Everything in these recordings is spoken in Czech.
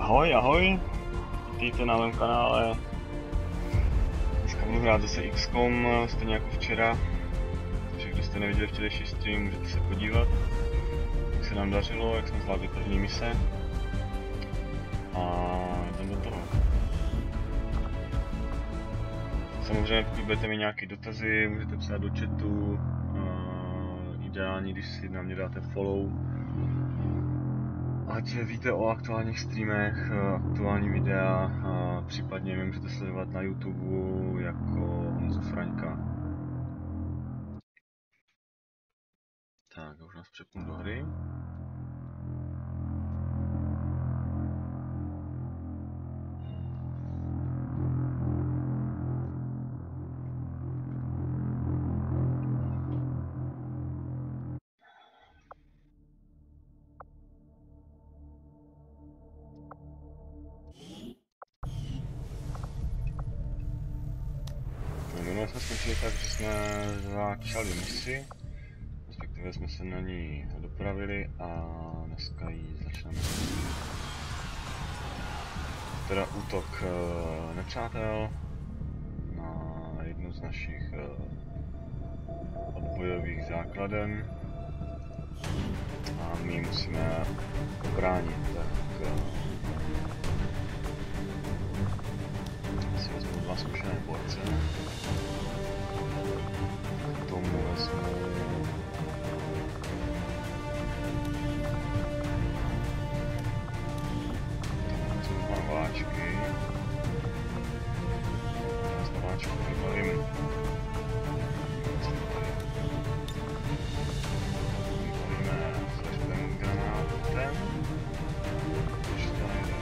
Ahoj, ahoj, vítejte na mém kanále. Dneska budu hrát zase XCOM, stejně jako včera. Takže kdo jste neviděli včerejší stream, můžete se podívat, jak se nám dařilo, jak jsme zvládli první mise. A jdem do toho. Samozřejmě pokud budete mít nějaké dotazy, můžete psát do chatu. Ideální, když si na mě dáte follow. Ať víte o aktuálních streamech, aktuální videa, a případně mě můžete sledovat na YouTube jako Honzu Fraňka. Tak, už nás přepnu do hry. Minule jsme skončili tak, že jsme začali misi, respektive jsme se na ní dopravili a dneska ji začneme. Teda útok nepřátel na jednu z našich odbojových základen a my musíme obránit, tak si vezmu dva zkušené borce. K tomu vezmu dva nováčky. Z nováčku vybavím flashbang granátem. Už to nejde.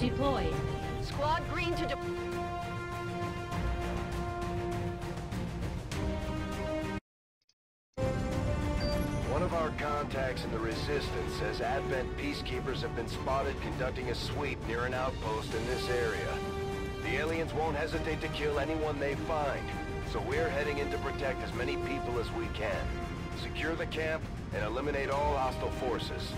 Deployed. Squad green to One of our contacts in the Resistance says Advent peacekeepers have been spotted conducting a sweep near an outpost in this area. The aliens won't hesitate to kill anyone they find, so we're heading in to protect as many people as we can. Secure the camp and eliminate all hostile forces.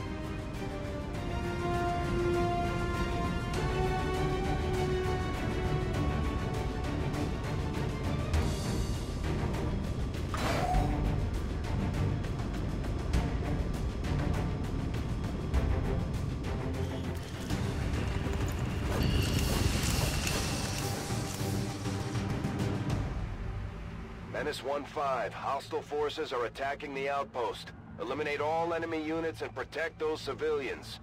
Menace 1-5, hostile forces are attacking the outpost. Eliminate all enemy units and protect those civilians.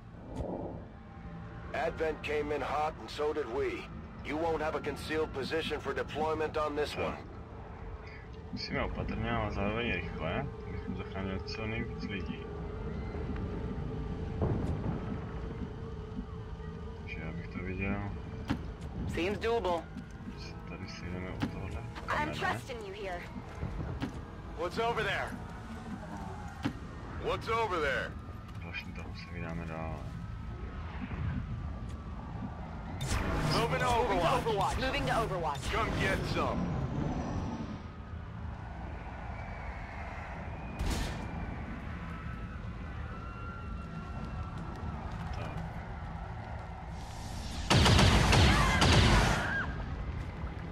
Advent came in hot and so did we. You won't have a concealed position for deployment on this one. Musíme opatrně, ale zároveň rychle, abychom zachránili co nejvíc lidí. Takže já bych to viděl. Seems doable. Tady si jdeme od tohohle. I'm trusting you here. What's over there? What's over there? Další toho se vydáme dál. Moving to Overwatch. Moving to Overwatch. Come get some.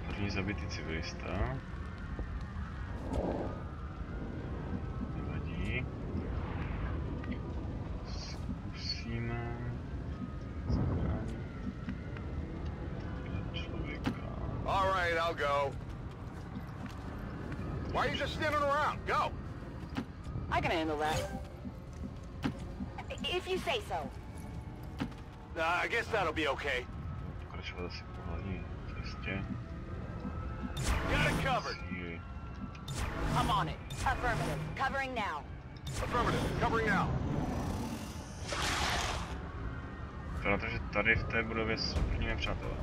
První zabitý civilista. Nevadí. Zkusíme zachránit člověka. All right, I'll go. Why are you just standing around? Go! I can handle that. If you say so. I guess that'll be okay. Pokračovat asi po hlavní cestě. Got it covered. Síly. I'm on it. Affirmative. Covering now. Affirmative. Covering now. To na to, že tady v té budově jsou první nepřátelé.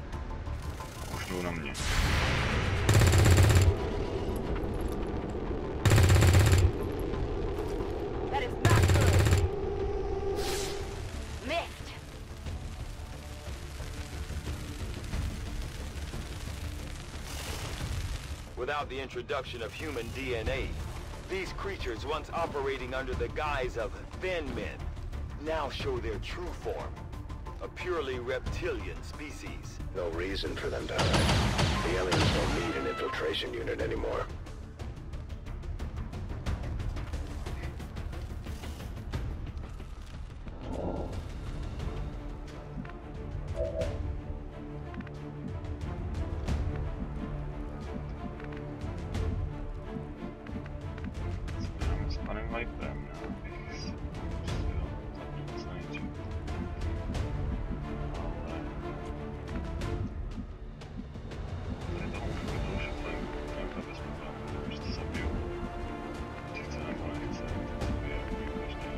Už jdou na mě. That is not good. Missed. Without the introduction of human DNA, these creatures once operating under the guise of thin men now show their true form. A purely reptilian species. No reason for them to hide. The aliens don't need an infiltration unit anymore. S panem Viperem, já bych se pokusil zabít co nejdřív. Ale... Tady toho můžu být toho šeflem, to bez problémů, protože to zabiju. Či chce nebo nechce, to zabije každý.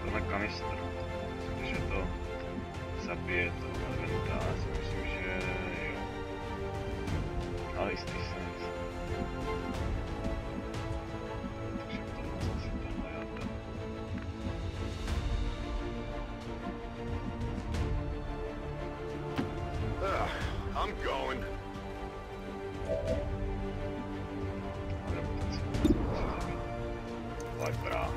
Tenhle kanistr, protože to zabije toho Adventa, já si myslím, že jo. Ale jistý se nejsem. Takže tohle co si tenhle jádá. I'm going. Vipera.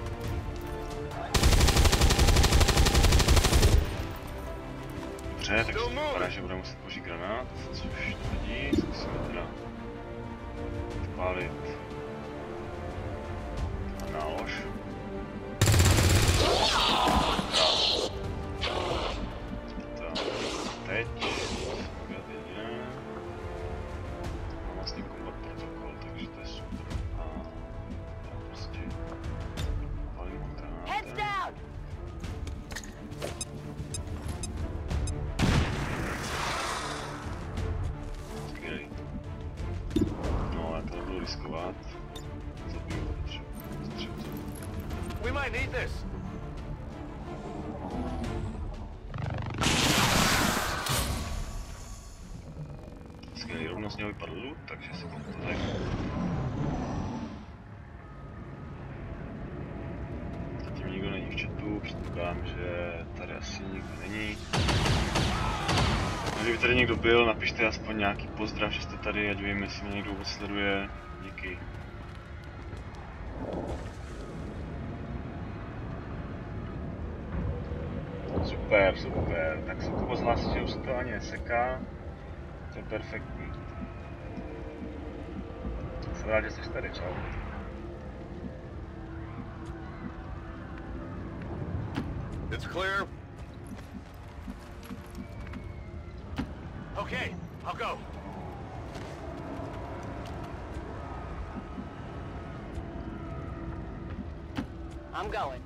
Dobře, takže to vypadá, že budeme muset použít granát, což nevadí, zkusíme teda vpálit nálož. Teď musíme udělat jediné. Mám vlastně kombat protokol, takže to je super. A já prostě vpálím ho granátem. No, já to budu riskovat. Zabiju ho třeba. We might need this. Skvělý, rovnou z něho vypadl loot, takže si to tady. Zatím nikdo není v chatu, předpokládám, že tady asi nikdo není. Kdyby tady někdo byl, napište aspoň nějaký pozdrav, že jste tady, ať vím, jestli mě někdo vůbec sleduje. Díky. Super, super. Tak se Kubo zhlásí, že už se to ani neseká. To je perfektní. Jsem rád, že jsi tady, čau. It's clear. Okay, I'll go. I'm going.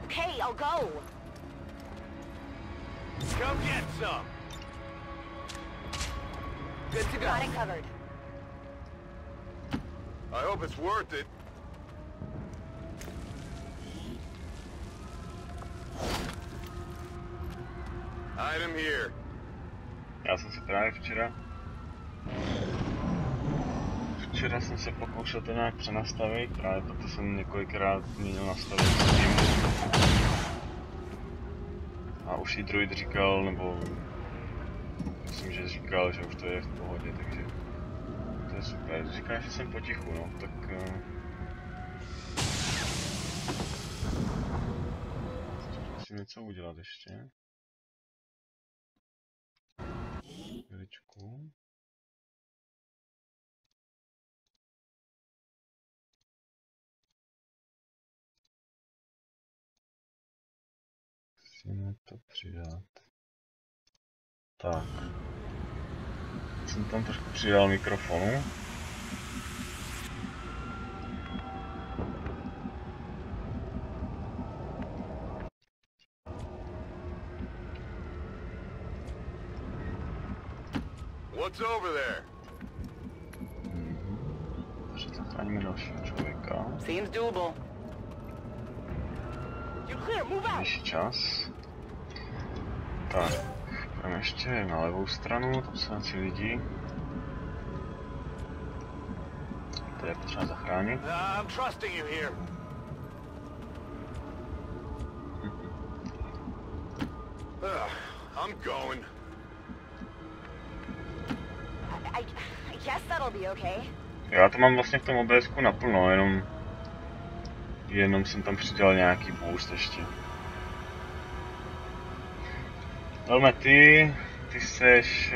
Okay, I'll go. Come get some. Good to go. Got it covered. I hope it's worth it. Item here. Já jsem se právě včera jsem se pokoušel to nějak přenastavit, právě proto jsem několikrát měnil nastavení Steamu. A už i druid říkal, nebo myslím, že říkal, že už to je v pohodě, takže to je super. Říká, že jsem potichu, no, tak musím něco udělat ještě. Chviličku. Musíme to přidat. Tak. Jsem tam trošku přidal mikrofonu. What's over there? Takže zachráníme dalšího člověka. Seems doable. You clear, move out. Vyšší čas. Tak, půjdeme ještě na levou stranu, tam jsou nějací lidi. To je potřeba zachránit. I'm trusting you here. I'm going. I guess that'll be okay. Já to mám vlastně v tom OBSku naplno, jenom jsem tam přidal nějaký boost ještě. Velme, ty seš,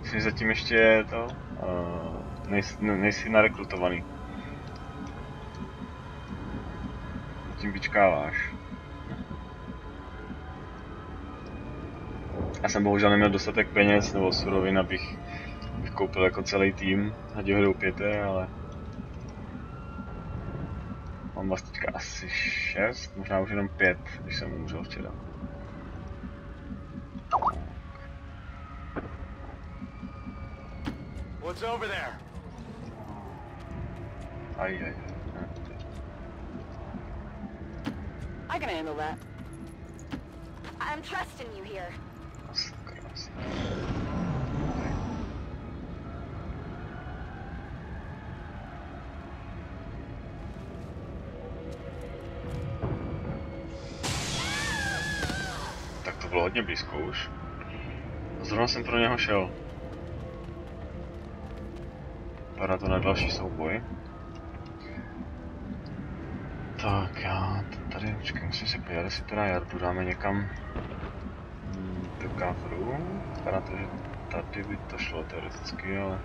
jsi zatím ještě to, nejsi narekrutovaný. Zatím vyčkáváš. Já jsem bohužel neměl dostatek peněz nebo surovin, abych koupil jako celý tým, ať ho doupěte, ale mám vás teďka asi 6, možná už jenom 5, když jsem umřel včera. What's over there? Aj. I can handle that. I'm trusting you here. Krásně. Tak to bylo hodně blízko už. Zrovna jsem pro něho šel. Vypadá to na další souboj. Tak já tady, počkej, musím si podívat, jestli teda Jardu dáme někam do coveru. Vypadá to, že tady by to šlo teoreticky, ale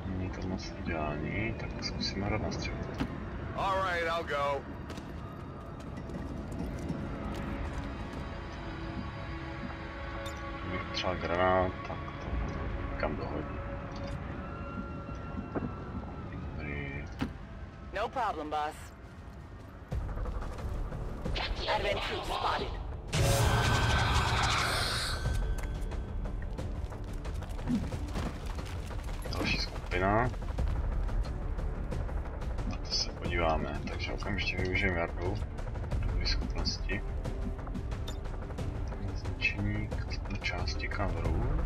není to moc ideální, tak zkusíme hrát na střechu. Alright, I'll go. Kdybych třeba granát, tak to kam dohodí. No problem, boss. Advent troops spotted. Další skupina. Na to se podíváme, takže okamžitě využijeme Jardu. Dobré schopnosti. Značení do části coveru.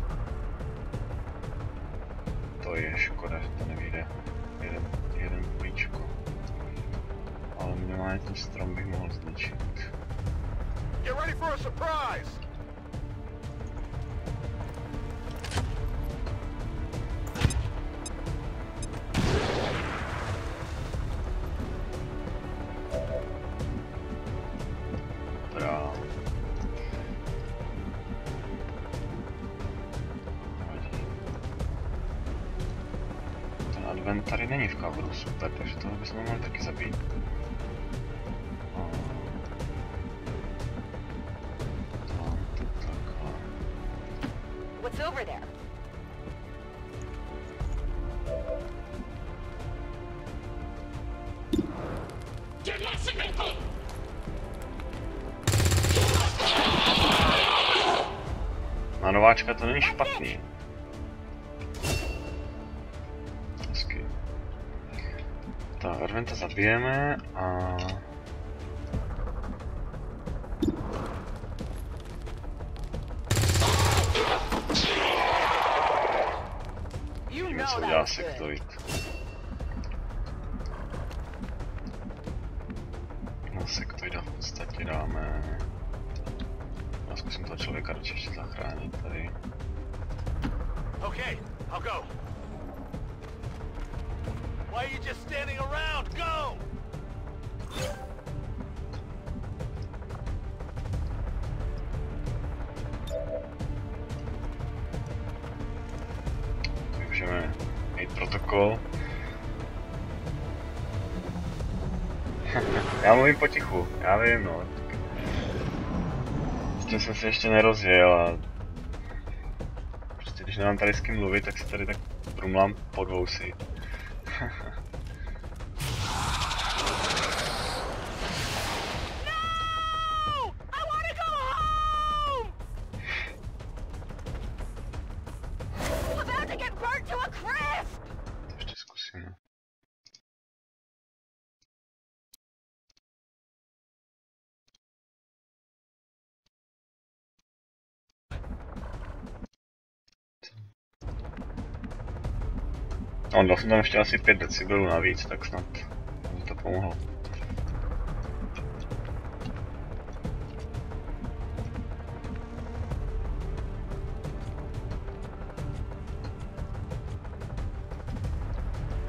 To je škoda, že to nevyjde. Jeden plíčko. Ale minimálně ten strom bych mohl zničit. Get ready for a surprise. Dobrá. Ten Advent tady není v coveru, super, takže toho bychom mohli taky zabít. What's over there? Na nováčka to není špatný. Hezky. Tak, Adventa zabijeme a... Co udělá sektoid. Na sektoida v podstatě dáme... Já zkusím toho člověka radši ještě zachránit tady. Okay, I'll go. Why are you just standing around? Go! Můžeme mít protokol. Já mluvím potichu, já vím, no. S tím jsem se ještě nerozjel a... Prostě když nemám tady s kým mluvit, tak se tady tak prumlám pod vousy. To ještě zkusím. No, dal jsem tam ještě asi 5 decibelů navíc, tak snad mi to pomohlo.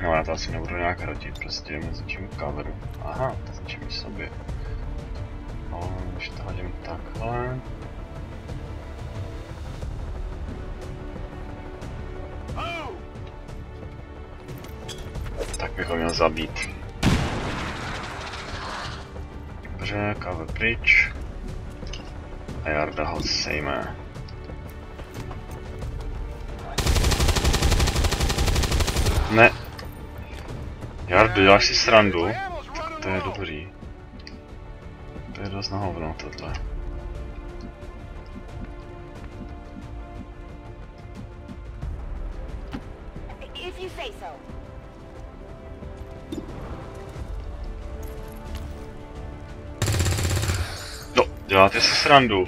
No, já to asi nebudu nějak hrotit, prostě značím coveru. Aha, to značím sobě. No, když to hodím takhle. Tak bych ho měl zabít. Dobře, cover pryč. A Jarda ho sejme. Ne. Jardo, děláš si srandu? Tak to je dobrý. To je dost na hovno tohle. If you say so. No, děláte si srandu.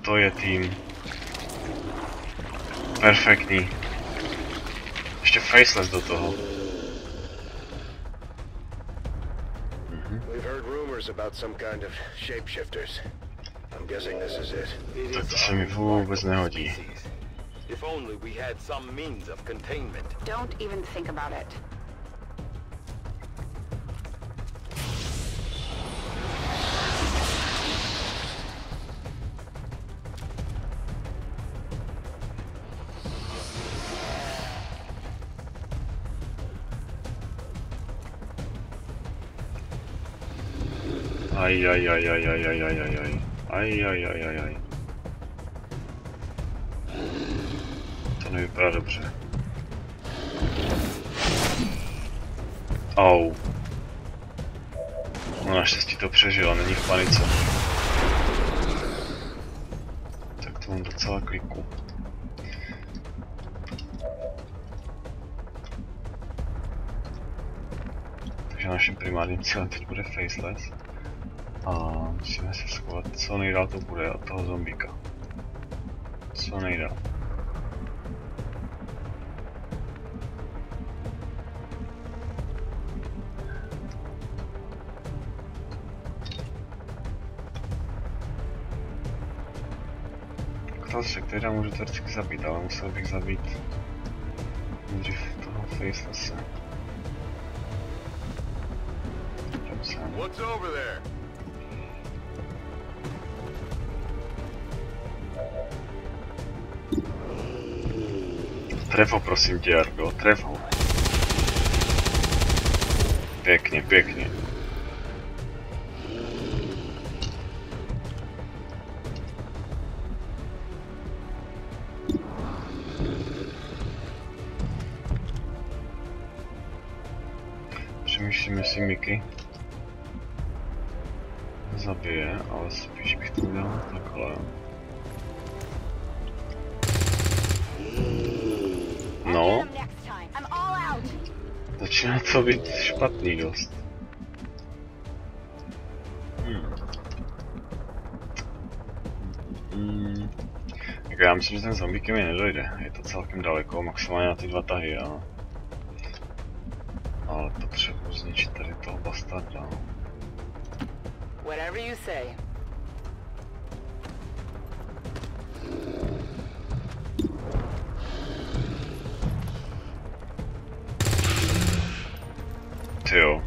To je tým. Perfektní. Ještě faceless do toho. We've heard rumors about some kind of shapeshifters. I'm guessing this is it. Tak to se mi vůbec nehodí. If only we had some means of containment. Don't even think about it. Aj. To nevypadá dobře. Au. No naštěstí to přežil, není v panice. Tak to mám docela kliku. Takže naším primárním cílem teď bude faceless. A musíme se schovat, co nejdál to bude od toho zombíka. Co nejdál. Otázka, která můžu teoreticky zabít, ale musel bych zabít nejdřív toho facelesse. What's over there? Tref ho, prosím tě, Jardo, tref ho. Pěkně, pěkně. Přemýšlím, jestli Mickey zabije, ale spíš bych to udělal takhle. No. Začíná to být špatný dost. Tak já myslím, že ten zombie ke mně nedojde. Je to celkem daleko, maximálně na ty 2 tahy, ale potřebuji zničit tady toho bastarda. Whatever you say. Tyjo.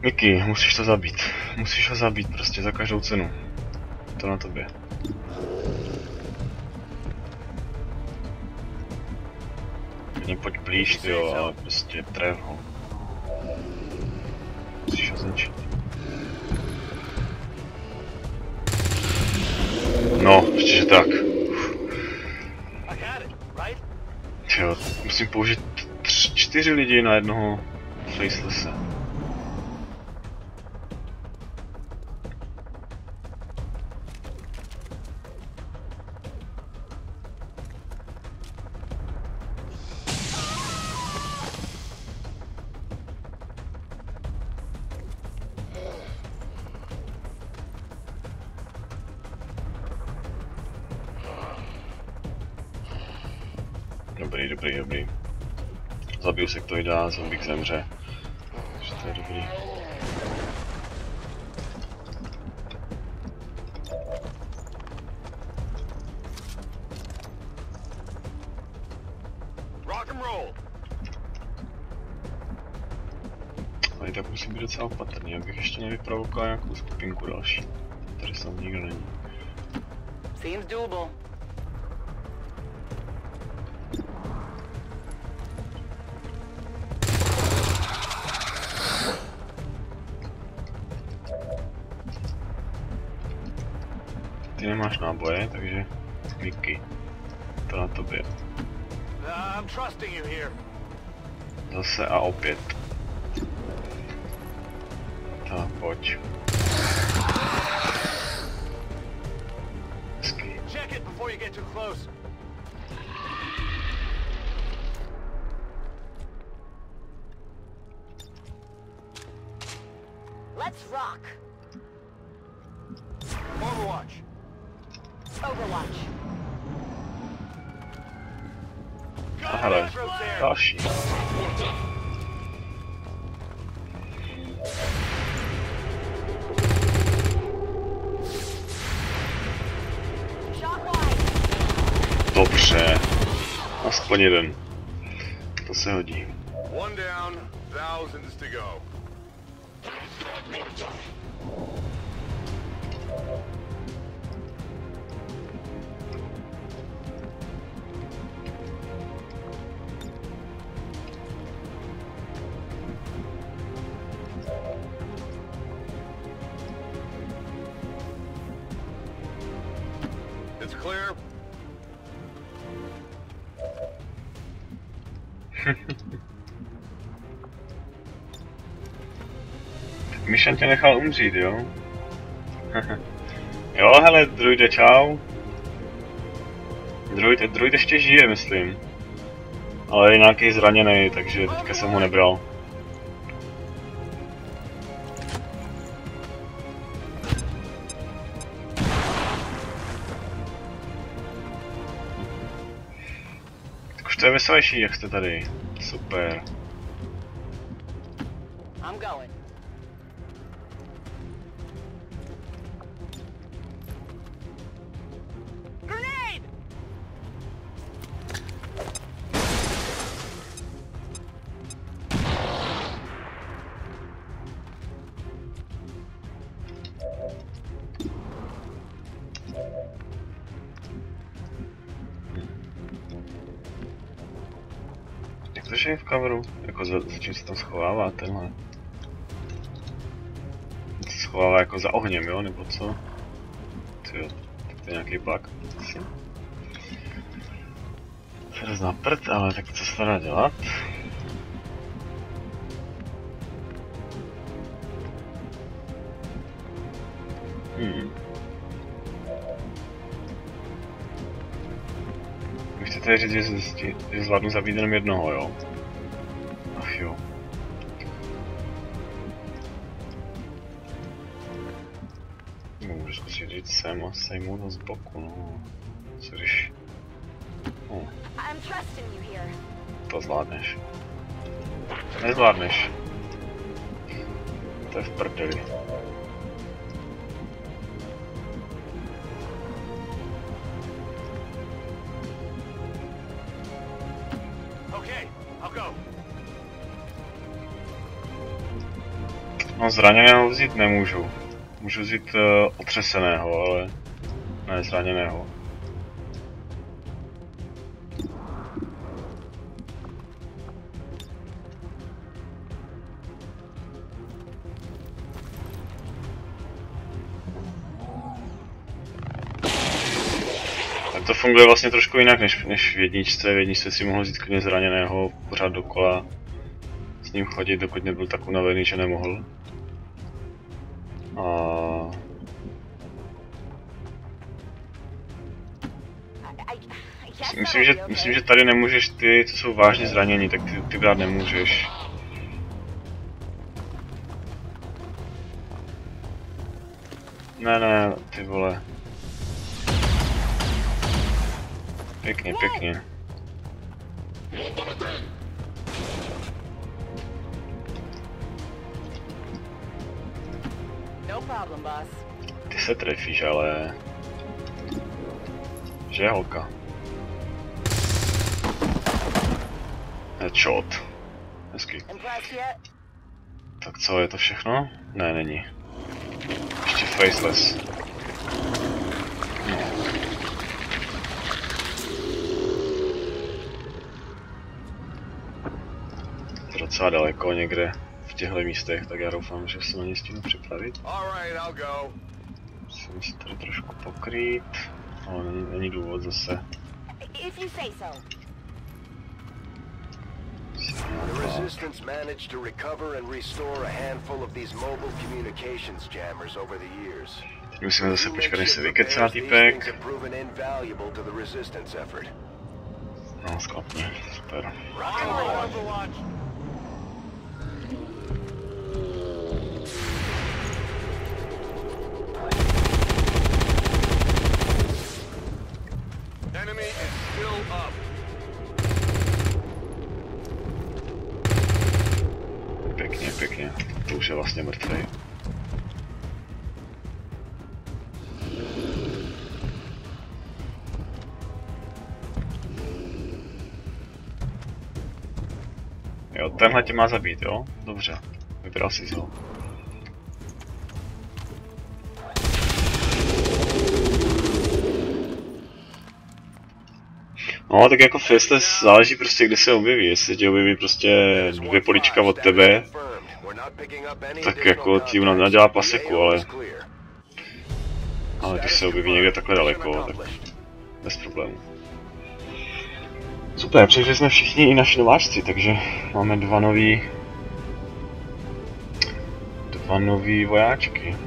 Mickey, musíš to zabít. Musíš ho zabít prostě za každou cenu. To na tobě. Klidně pojď blíž, tyjo, ale prostě trev ho. Musíš ho zničit. No, ještě že tak. Jo, musím použít 4 lidi na jednoho facelesse. Dobrý. Zabiju se, kdo dá, zombík zemře. Takže to je dobrý. Ale tak musím být docela opatrný, abych ještě nevyprovokoval nějakou skupinku další. Tady snad nikdo není. Seems doable. Ty nemáš náboje, takže díky. To na tobě. Zase a opět. Tak, pojď. Hezky. Let's rock. Overwatch. A hele, další. Dobře. Aspoň jeden. To se hodí. One down, thousands to go. It's clear. Mission tě nechal umřít, jo? Jo, hele, druide, čau. Druid ještě žije, myslím. Ale je nějaký zraněný, takže teďka jsem ho nebral. Tak už to je veselější, jak jste tady. Super. I'm going. Grenade! Jak to je v coveru? Jako za čím se tam schovává tenhle? To se schovává jako za ohněm, jo? Nebo co? Tyjo, tak to je nějaký bug. Se rozná prd, ale tak co se dá dělat? Vy chcete říct, že zvládnu zabít jenom jednoho, jo? Ach jo. Můžu zkusit říct sem a sejmout ho z boku, no. Co když... No. To zvládneš. Nezvládneš. To je v prdeli. No zraněného vzít nemůžu. Můžu vzít otřeseného, ale ne zraněného. To funguje vlastně trošku jinak než v jedničce. V jedničce si mohl vzít klidně zraněného pořád dokola. S ním chodit, dokud nebyl tak unavený, že nemohl. A... Myslím, že tady nemůžeš ty, co jsou vážně zranění, tak ty brát nemůžeš. Ne, ty vole. Pěkně, pěkně. Ty se trefíš, ale... Že holka. Headshot. Hezky. Tak co, je to všechno? Ne, není. Ještě faceless. No. To docela daleko někde v těchto místech, tak já doufám, že se na ně stínu připravit. Musím se tady trošku pokrýt, ale není důvod zase. The Resistance managed to recover and restore a handful of these mobile communications jammers over the years. Musíme zase počkat, než se vykecá týpek. No, sklapně, super. Enemy is still up. Pěkně, pěkně. To už je vlastně mrtvý. Jo, tenhle tě má zabít, jo? Dobře. Vybral si ho. No, tak jako faceless záleží prostě, kde se objeví. Jestli tě objeví prostě 2 polička od tebe, tak jako ti nadělá paseku, ale když se objeví někde takhle daleko, tak bez problémů. Super, přešli jsme všichni i naši nováčci, takže máme dva nový vojáčky.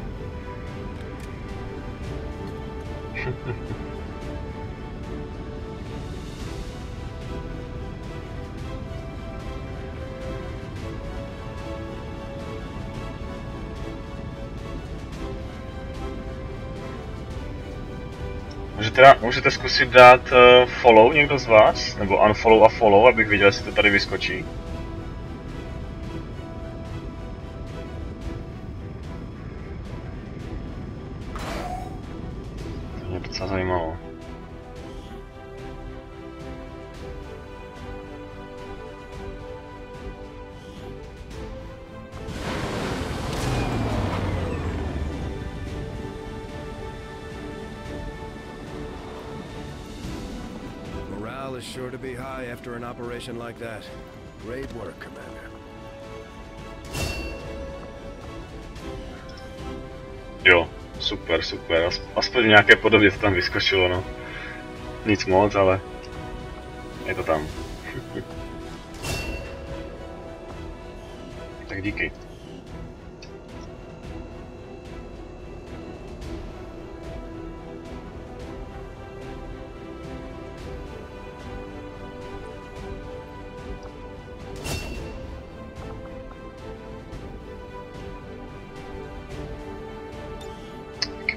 Můžete zkusit dát follow někdo z vás? Nebo unfollow a follow, abych viděl, jestli to tady vyskočí. To mě docela zajímalo. Is sure to be high after an operation like that. Great work, Commander. Jo, super. Aspoň v nějaké podobě to tam vyskočilo, no. Nic moc, ale je to tam. Tak díky.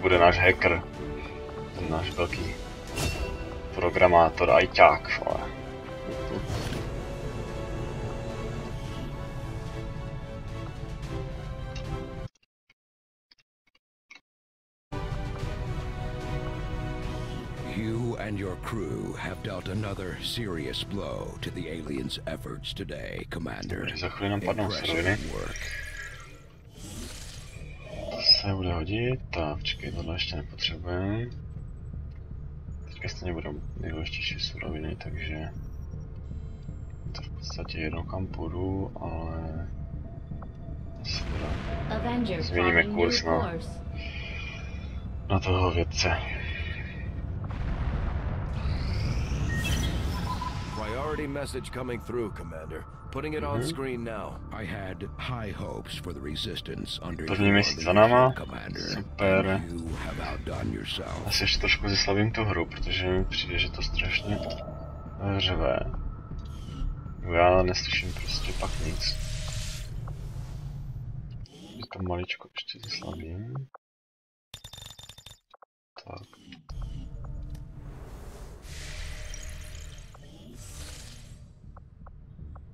Bude náš hacker, ten náš velký programátor, ajťák, vole. You and your crew have dealt another serious blow to the aliens' efforts today, Commander. Za chvíli nám padnou suroviny. Se bude hodit, tak počkej, tohle ještě nepotřebujeme. Teďka stejně budou nejdůležitější suroviny, takže to v podstatě jedno kam půjdu, ale změníme kurz na toho vědce. Priority message coming through, Commander. Putting it on screen now. I had high hopes for the Resistance under První your měsíc za náma. leadership, Commander. Super. And you have outdone yourself. Asi ještě trošku zeslavím tu hru, protože mi přijde, že to strašně řve. Já neslyším prostě pak nic. Je to maličko ještě zeslavím. Tak.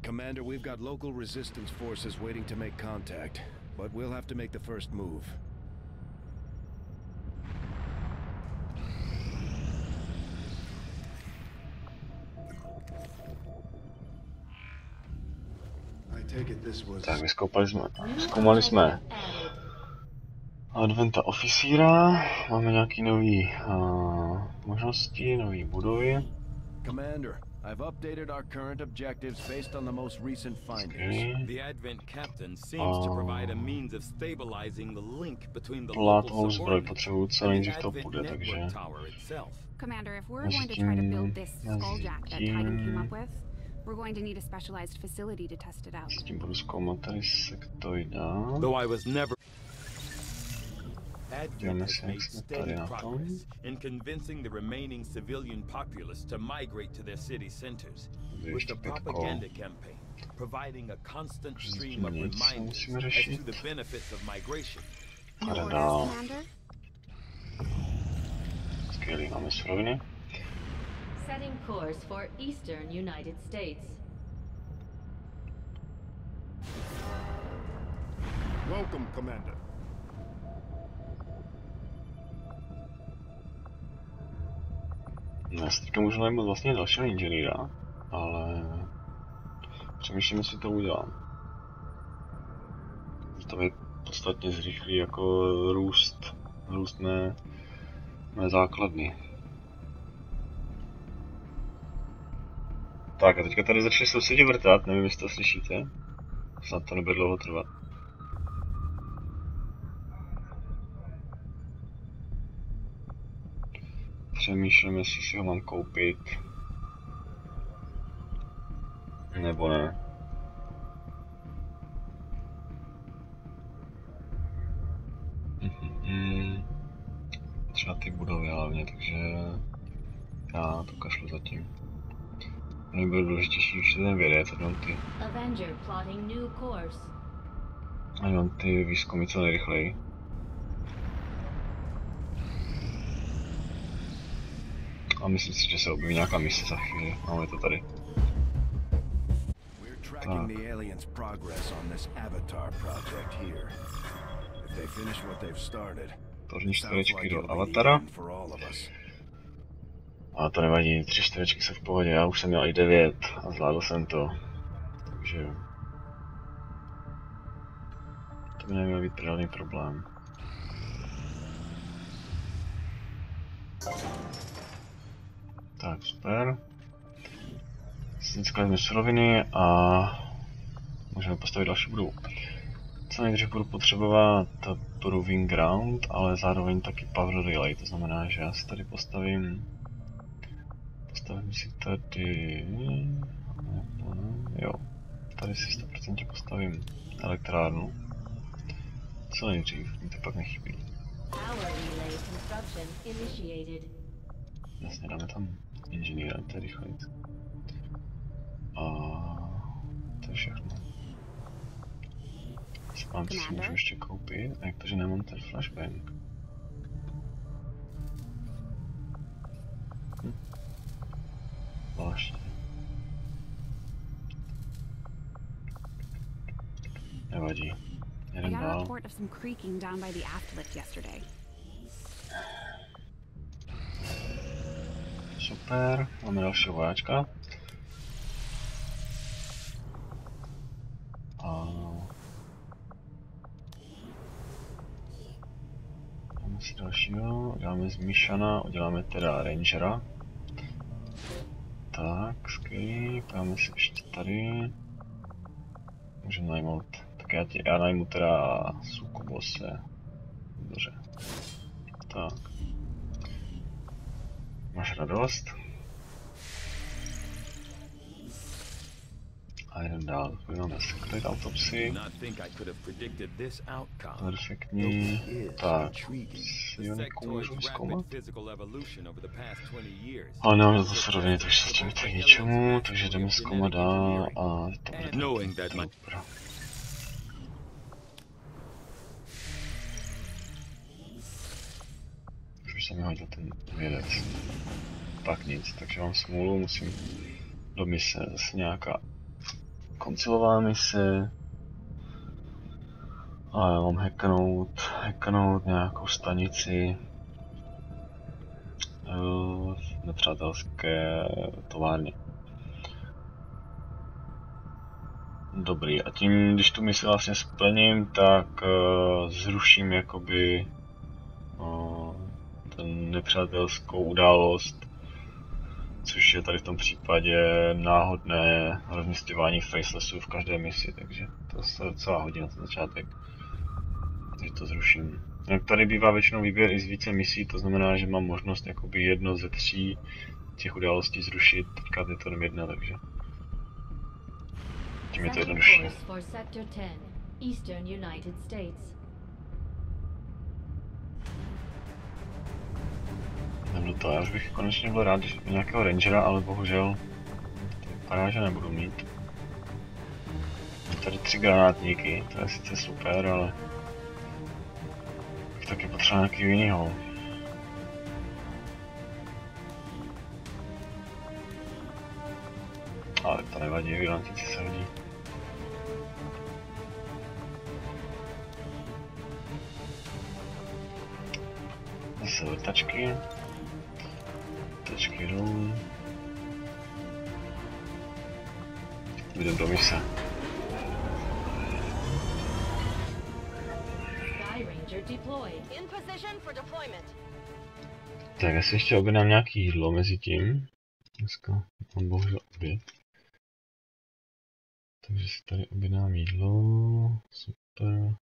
Commander, we've got local resistance forces waiting to make contact, but we'll have to make the first move. I take it this was... Tak, zkoumali jsme Adventa Officíra, máme nějaký nový možnosti, nový budovy. Commander, I've updated our current objectives based on the most recent findings. The Advent captain seems to provide a means of stabilizing the link between the Látovou local zbroj subordinates potřebuju co and nejdřív the to Advent půjde, takže network tower itself. Commander, if we're going to try to build this skulljack that Titan came up with, we're going to need a specialized facility to test it out. s tím budu zkoumat tady sektoida. Though I was never Díváme Advent has se, jak made jsme steady tady na tom. progress in convincing the remaining civilian populace to migrate to their city centers, with Ještě the 5 kol. propaganda campaign providing a constant Že stream zatím of nic reminders musíme as řešit. to the benefits of migration. No Jdem orders, dál. Commander? Skvělý, máme suroviny. Setting course for Eastern United States. Welcome, Commander. Já si teďka můžu najmout vlastně dalšího inženýra, ale přemýšlím, jestli to udělám. To mi podstatně zrychlí jako růst mé základny. Tak a teďka tady začali sousedi vrtat, nevím, jestli to slyšíte. Snad to nebude dlouho trvat. Přemýšlím, jestli si ho mám koupit. Nebo ne. Třeba ty budovy hlavně, takže já to kašlu zatím. Mně bylo důležitější už ten vědět, Avenger plotting new course. ať mám ty výzkumy co nejrychleji. A myslím si, že se objeví nějaká mise za chvíli. Máme to tady. We're tracking the aliens' progress on this Avatar project here. If they finish what they've started, První sounds čtverečky like do it'll be the Avatara. end for all of us. A to nevadí, 3 čtverečky jsou v pohodě, já už jsem měl i 9 a zvládl jsem to. Takže... To by neměl být žádný problém. Tak, super. Získali jsme suroviny a můžeme postavit další budovu. Co nejdřív budu potřebovat proving ground, ale zároveň taky power relay, to znamená, že já si tady postavím si tady, jo, tady si 100% postavím elektrárnu. Co nejdřív, mi to pak nechybí. Power relay construction initiated. Jasně, dáme tam inženýra, to je rychlejc. A to je všechno. Spám, co si můžu ještě koupit, a jak to, že nemám ten flashbang? Zvláštní. Nevadí. I Jeden got a dál. report of some creaking down by the aft lift yesterday. Super, máme dalšího vojáčka. A... Dáme si dalšího, uděláme z Mishana, uděláme teda Rangera. Tak, skvělý, dáme si ještě tady. Můžeme najmout, tak já najmu teda Sukubose. Dobře. Tak. Máš radost? A jdem dál, máme secret autopsy. Perfektní. Tak, psioniku můžu vyzkoumat. Ale nemám to suroviny, takže se tím k ničemu, takže jdeme zkoumat dál a to bude super. Už se mi hodil ten vědec. Tak nic, takže mám smůlu, musím do mise, zase nějaká koncilová mise. A já mám hacknout nějakou stanici v nepřátelské továrně. Dobrý, a tím, když tu misi vlastně splním, tak zruším jakoby ten nepřátelskou událost, což je tady v tom případě náhodné rozmisťování facelessů v každé misi, takže to se docela hodí na ten začátek. Takže to zruším. Jak tady bývá většinou výběr i z více misí, to znamená, že mám možnost jakoby 1 ze 3 těch událostí zrušit, teďka je to jenom 1, takže tím je to jednodušší. Jdem do toho, já už bych konečně byl rád, když nějakého rangera, ale bohužel to vypadá, že nebudu mít. Mám tady 3 granátníky, to je sice super, ale bych taky potřeboval nějakého jiného. Ale to nevadí, granátníci se hodí. Zase vrtačky. Vrtačky dolů. Jdem do mise. Tak já si ještě objednám nějaký jídlo mezi tím. Dneska mám bohužel oběd. Takže si tady objednám jídlo. Super.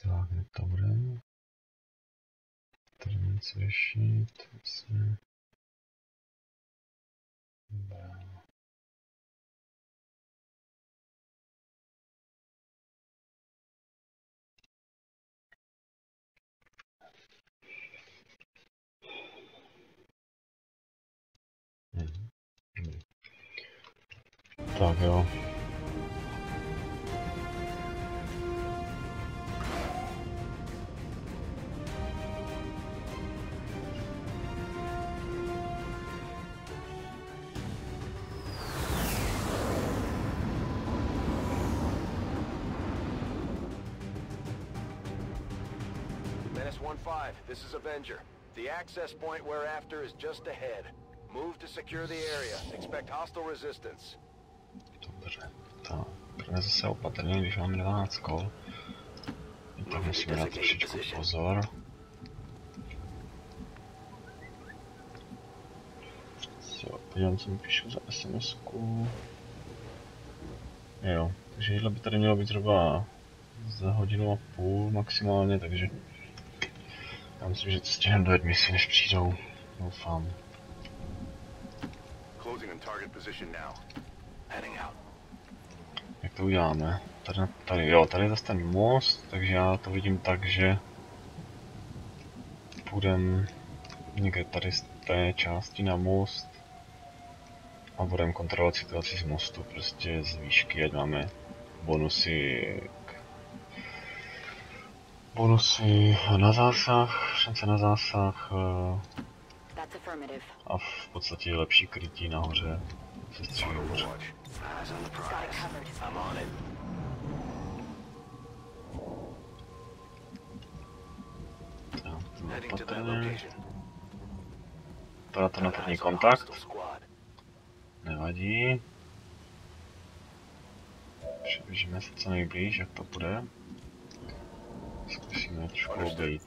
Tak, kde to bude? Tady něco řešit, vlastně. Tak jo. Menace 1-5, this is Avenger. The access point we're after is just ahead. Move to secure the area. Expect hostile resistance. Dobře, tak. Budeme zase opatrně, když máme 12 kol. Tak musíme dát trošičku pozor. Jo, podívám, co mi píšu za SMS-ku. Jo, takže jídlo by tady mělo být zhruba za 1,5 hodiny maximálně, takže já myslím, že to stihneme dojet misi, než přijdou. Doufám. Jak to uděláme? Tady je zase ten most, takže já to vidím tak, že půjdem někde tady z té části na most a budeme kontrolovat situaci z mostu, prostě z výšky, ať máme bonusy na zásah, šance na zásah a v podstatě lepší krytí nahoře se střílí hůř. Teda to na první kontakt. Nevadí. Přiblížíme se co nejblíž, jak to bude. Zkusíme trošku obejít.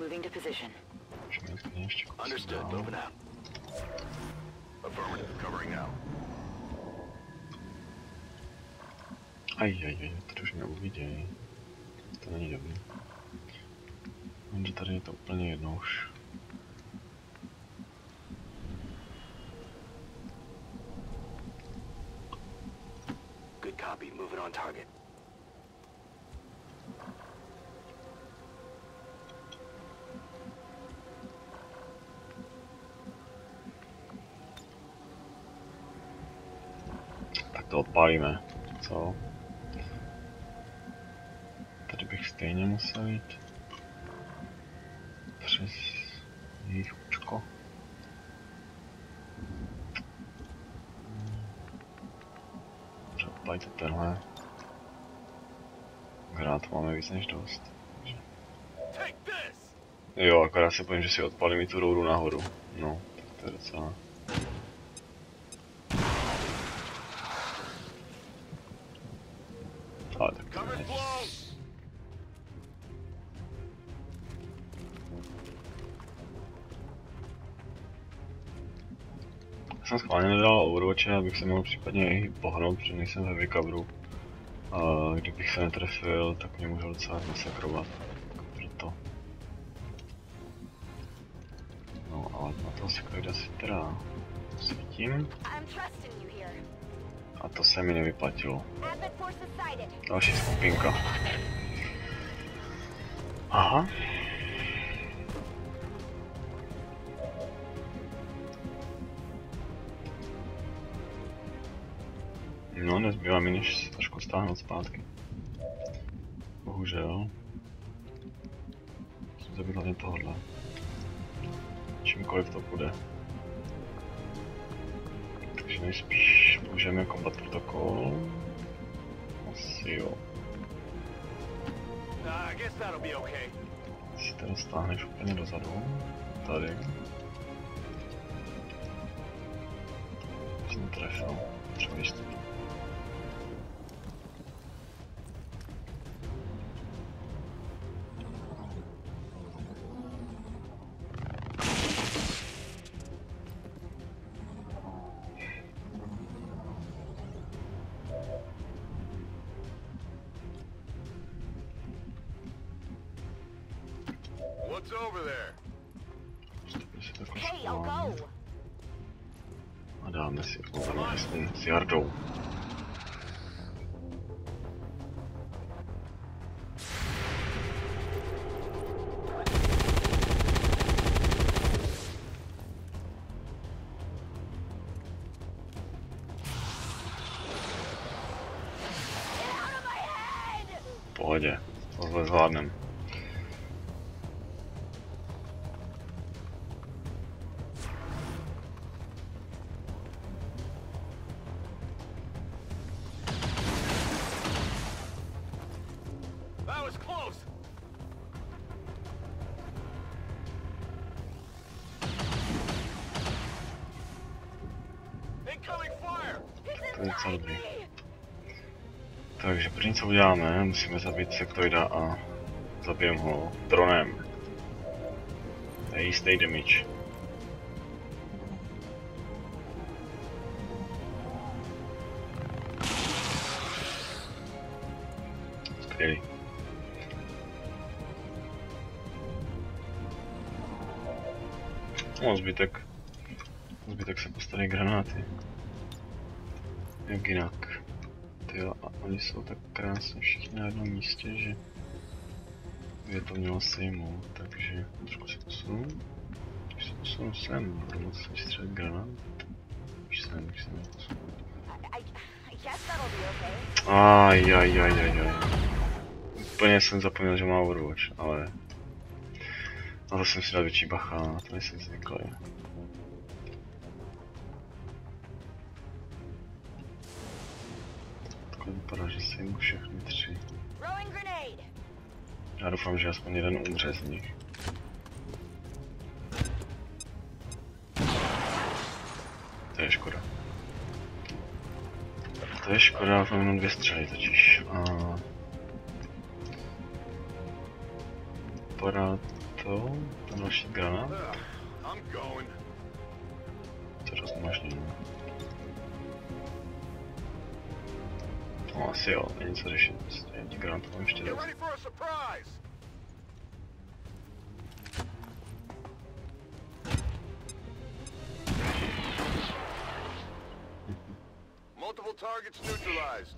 Moving to position. Understood. Moving out. Affirmative. Covering now. Tady už mě uvidějí. To není dobrý. Jenže tady je to úplně jedno už. Good copy. Moving on target. Tak to odpálíme. Co? Tady bych stejně musel jít přes jejich účko. Odpálíte tenhle. Granát máme víc než dost. Jo, akorát se bojím, že si odpálím i tu rouru nahoru. No, tak to je docela... Ale tak to ne. Já jsem schválně nedal Overwatche, abych se mohl případně i pohnout, protože nejsem ve recoveru. A kdybych se netrefil, tak mě můžu docela masakrovat. Proto. No ale na toho sekroida si teda svítím. A to se mi nevyplatilo. Další skupinka. Aha. No, nezbývá mi než trošku stáhnout zpátky. Bohužel. Musím zabít hlavně tohle. Čímkoliv to bude. Takže nejspíš použijeme Combat Protocol. Asi jo. Si teda stáhneš úplně dozadu. Tady. Jsem trefil. Třeba vystupit. What's over there? Hey, I'll go. A dáme si overlay s Jardou. V pohodě, tohle zvládnem. To je docela dobrý. Takže první co uděláme, musíme zabít sektoida a zabijem ho dronem. To je jistý damage. Skvělý. No, zbytek se postaví granáty. Jak jinak. Tyjo, a oni jsou tak krásně všichni na jednom místě, že by to mělo sejmout, takže trošku se posunu. Když se posunu sem, budu moc vystřelit granát. Když se neposunu. Ajajajajaj. Úplně jsem zapomněl, že má Overwatch, ale... Na to jsem si dal větší bacha, na to nejsem zvyklý. Takhle vypadá, že se jim všechny tři. Já doufám, že aspoň jeden umře z nich. To je škoda. To je škoda, mám jenom 2 střely totiž. A... Aparát... to, ten další granát. I'm going. To rozmažnění. No asi jo, není co řešit, prostě granát mám ještě Get dost. ready for a surprise. Multiple targets neutralized.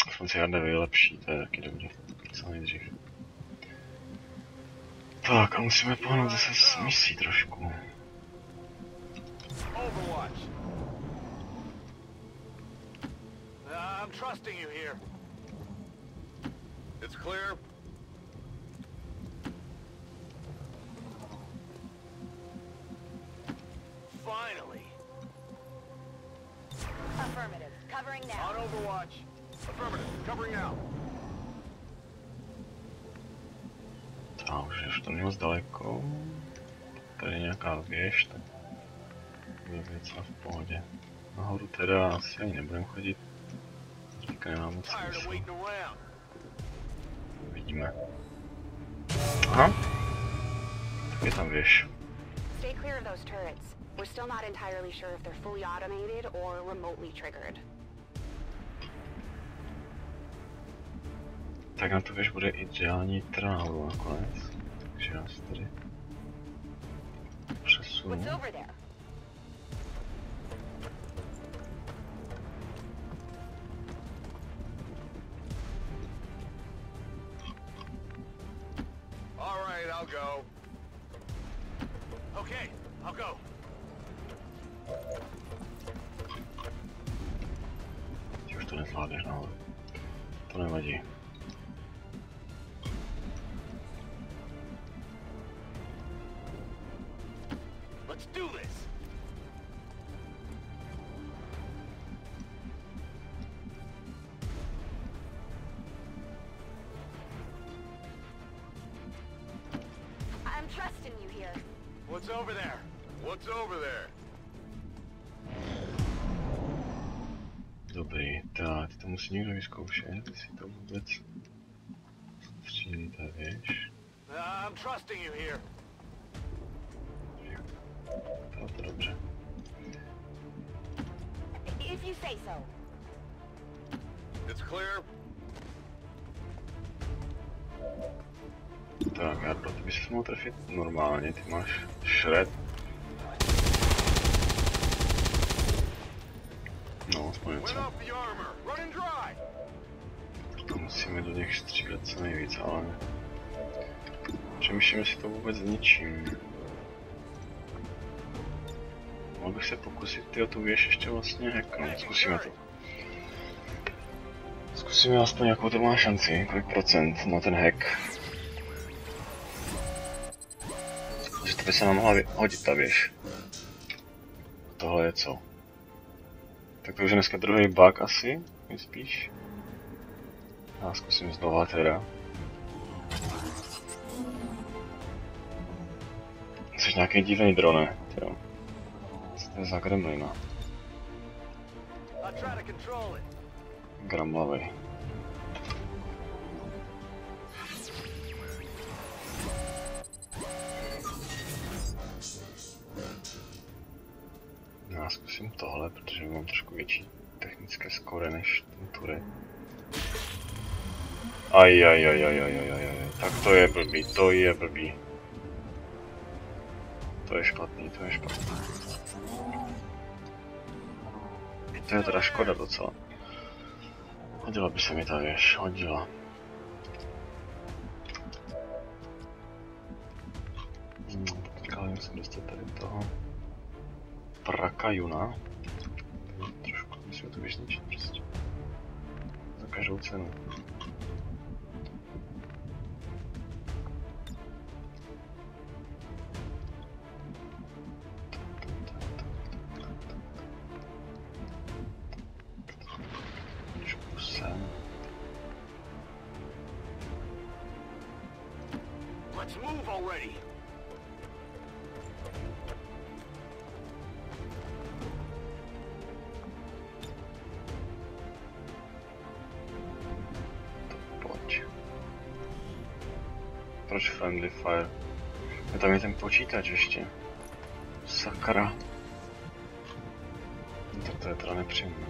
Aspoň si Harda vylepší, to je taky dobrý, co nejdřív. Tak a musíme pohnout zase s misí trošku. Overwatch. I'm trusting you here. It's clear. Finally. Affirmative. Covering now. On Overwatch. Affirmative. Covering now. A už to není moc daleko. Tady je nějaká věž, tak je docela v pohodě. Nahoru teda asi ani nebudem chodit. Teďka nemá moc Tired of smysl. waiting around. Uvidíme. Aha. Tak je tam věž. Stay clear of those turrets. We're still not entirely sure if they're fully automated or remotely triggered. Tak na tu věž bude ideální teda nahoru nakonec. Takže já se tady přesunu. What's over there? All right, I'll go. Okay, I'll go. Ty už to nezvládneš nahoru. To nevadí. Let's do this. I'm trusting you here. What's over there? What's over there? Dobrý, tak to musí někdo vyzkoušet, jestli to vůbec střílí ta věž. I'm trusting you here. To dobře. If you say so. It's clear. Tak, Jardo, ty bys se mohl trefit normálně, ty máš shred. No, aspoň Went něco. off the armor. Running dry. A musíme do nich střílet co nejvíc, ale... Přemýšlím, jestli to vůbec zničím. Mohl bych se pokusit tu věž ještě vlastně hacknout, zkusíme to. Zkusíme aspoň jakou to má šanci, kolik procent na ten hack. Zkusit, by se nám mohla hodit ta věž. Tohle je co? Tak to už je dneska druhý bug asi, nejspíš. Já zkusím znova teda. Jsi nějaký divný drone, jo. Co to je za gremlina? I'll try to control it. Gramlavej. Já zkusím tohle, protože mám trošku větší technické skóre než ten turret. Ajajajajajajajaj, tak to je blbý, to je blbý. To je špatný, to je špatný. To je teda škoda docela. Hodila by se mi ta věž, hodila. Teďka musím dostat tady toho Prakajuna. Trošku musíme to vyzničit prostě. Za každou cenu. Trošku sem. Let's move already. Pojď. Proč friendly fire? A tam je ten počítač ještě. Sakra. No, tak to je teda nepříjemné.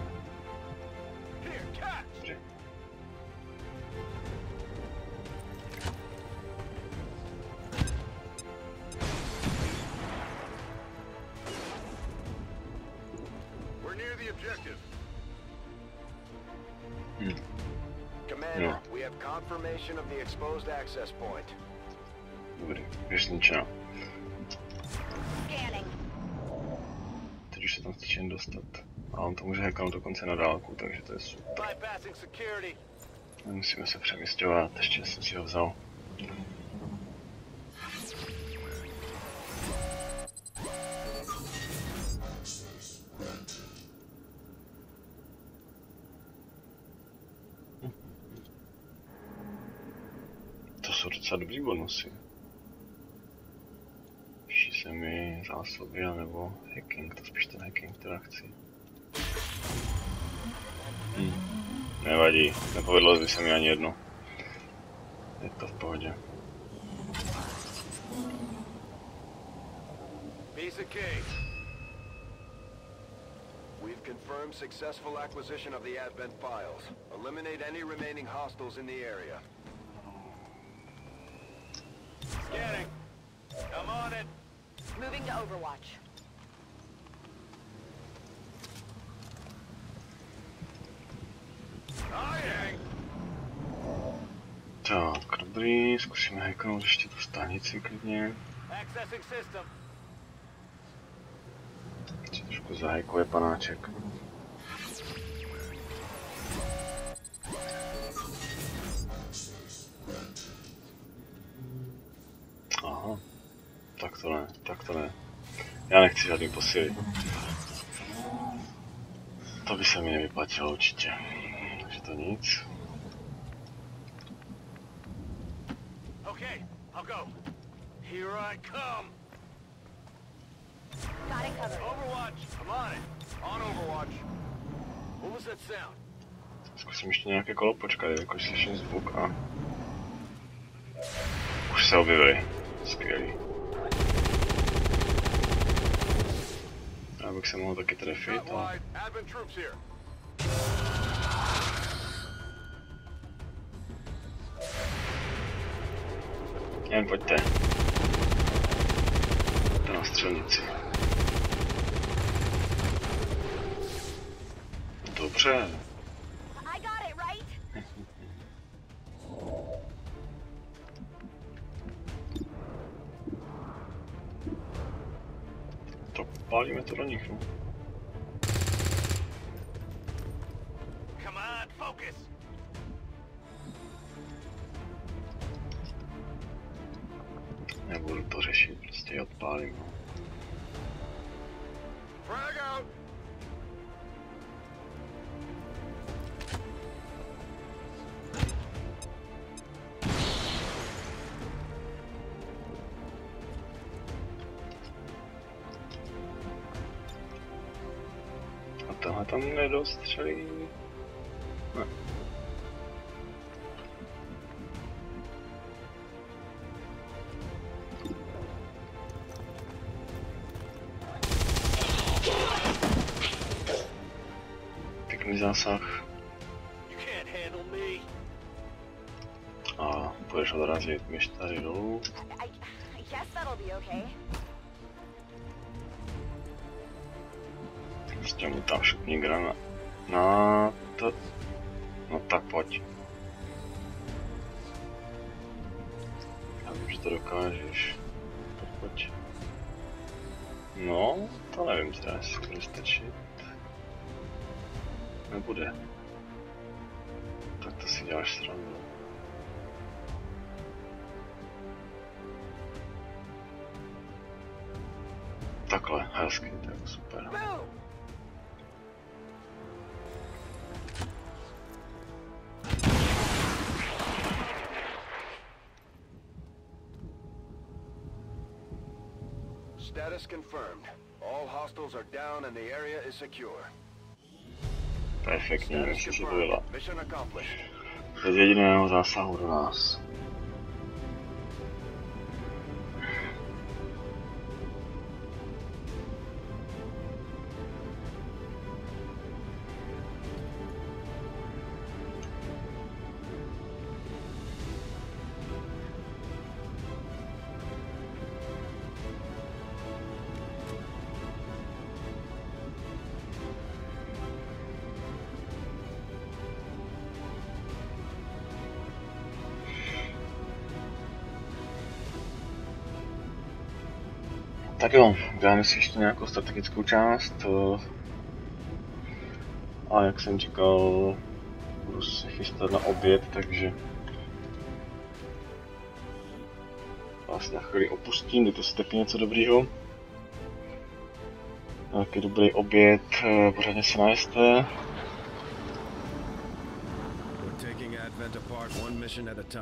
Dobře. Commander, we have confirmation of the exposed access point. Dobrý, věřničina. Scanning. Teď už se tam chce jen dostat. A on to může hacknout dokonce na dálku, takže to je super. Bypassing security. Nemusíme se přemysťovat, ještě jsem si ho vzal. To jsou docela dobrý bonusy. Píší se mi zásoby, anebo hacking, to spíš ten hacking, teda chci. Nevadí, nepovedlo by se mi ani jedno. Je to v pohodě. Piece of cake. We've confirmed successful acquisition of the Advent files. Eliminate any remaining hostiles in the area. Scanning. I'm on it. Moving to Overwatch. Tak, dobrý, zkusíme hacknout ještě tu stanici klidně. Accessing system. Teď trošku zahackuje panáček. Aha, tak to ne. Já nechci žádný posily. To by se mi nevyplatilo určitě. Takže to nic. Okay, I'll go. Here I come. Got it covered. Overwatch. I'm on it. On Overwatch. What was that sound? Zkusím ještě nějaké kolo počkat, jakož slyším zvuk a... Už se objevili. Skvělý. Já bych se mohl taky trefit, ale... Jen pojďte. To na střelnici. Dobře. I got it, right? To pálíme to do nich, no. Come on, focus. Nebudu to řešit, prostě je odpálím, no. Frag out. A tohle tam nedostřelí. Ne. Pěkný zásah. You can't handle me. A půjdeš odrazit myš tady dolů. I guess that'll be okay. Prostě mu tam šupní granát. To... No tak pojď. Já vím, že to dokážeš. Pojď. No, to nevím teda, jestli bude stačit. Nebude. Tak to si děláš srandu. Takhle, hezky, to je super. Status confirmed. All hostiles are down and the area is secure. Perfektní, Status jestli si to confirmed. byla. Mission accomplished. Bez jediného zásahu do nás. Tak jo, uděláme si ještě nějakou strategickou část. A jak jsem říkal, budu se chystat na oběd, takže vás na chvíli opustím, dejte si taky něco dobrýho. Nějaký dobrý oběd, pořádně se najeste.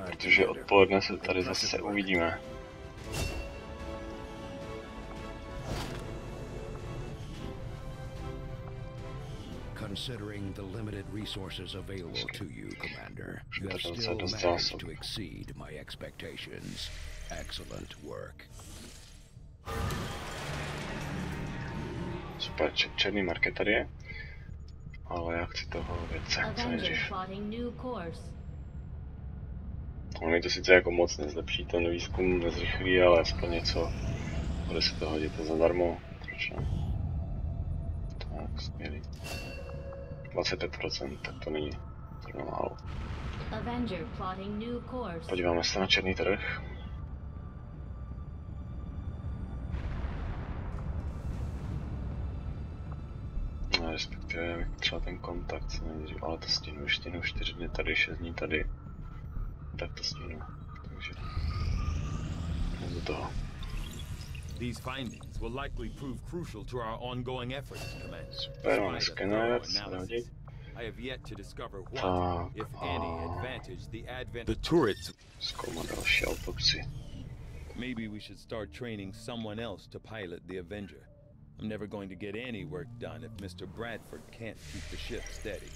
Protože odpoledne se tady zase uvidíme. Considering the limited resources available to you, Commander, you have still managed to exceed my expectations. Excellent work. Super, černý market tady je. Ale já chci toho vědce, co nejdřív. Ono to sice jako moc nezlepší ten výzkum, nezrychlí, ale aspoň něco. Bude se to hodit zadarmo, proč ne? Tak, skvělý. 25%, tak to není zrovna málo. Podíváme se na černý trh. No, respektive třeba ten kontakt se nejdřív, ale to stihnu 4 dny tady, 6 dní tady. Tak to stihnu, takže do toho. These findings will likely prove crucial to our ongoing efforts, Commander. Super, máme skener, I have yet to discover what, if any, advantage the advent the turrets. Zkoumat další autopsy. Maybe we should start training someone else to pilot the Avenger. I'm never going to get any work done if Mr. Bradford can't keep the ship steady.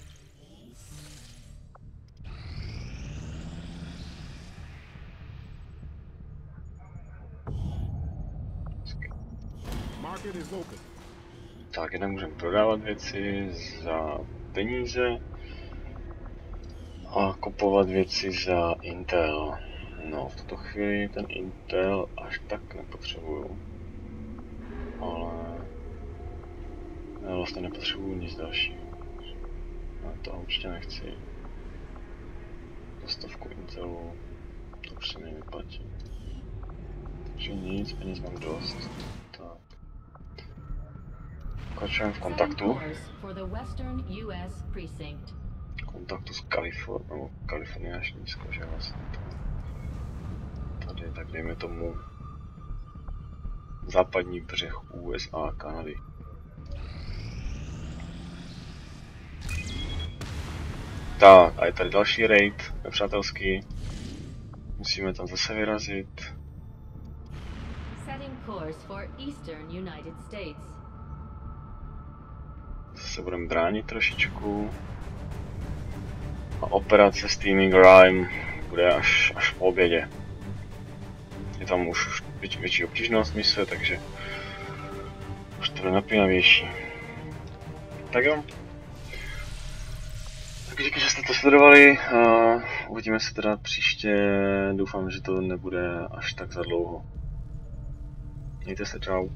Tak, jednak můžeme prodávat věci za peníze a kupovat věci za Intel. No, v tuto chvíli ten Intel až tak nepotřebuju. Ale já vlastně nepotřebuju nic dalšího. Já to určitě nechci. Za 100 Intelu to už se mi vyplatí. Takže nic, peněz mám dost. Pokračujeme v kontaktu. Kontaktu s Kalifornie až nízko, že vlastně tady, tak dejme tomu západní břeh USA a Kanady. Tak, a je tady další raid nepřátelský. Musíme tam zase vyrazit. Se budeme bránit trošičku. A operace Steaming Rime bude až po obědě. Je tam už větší obtížnost mise, takže už to bude napínavější. Tak jo. Tak díky, že jste to sledovali. Uvidíme se teda příště. Doufám, že to nebude až tak za dlouho. Mějte se, čau.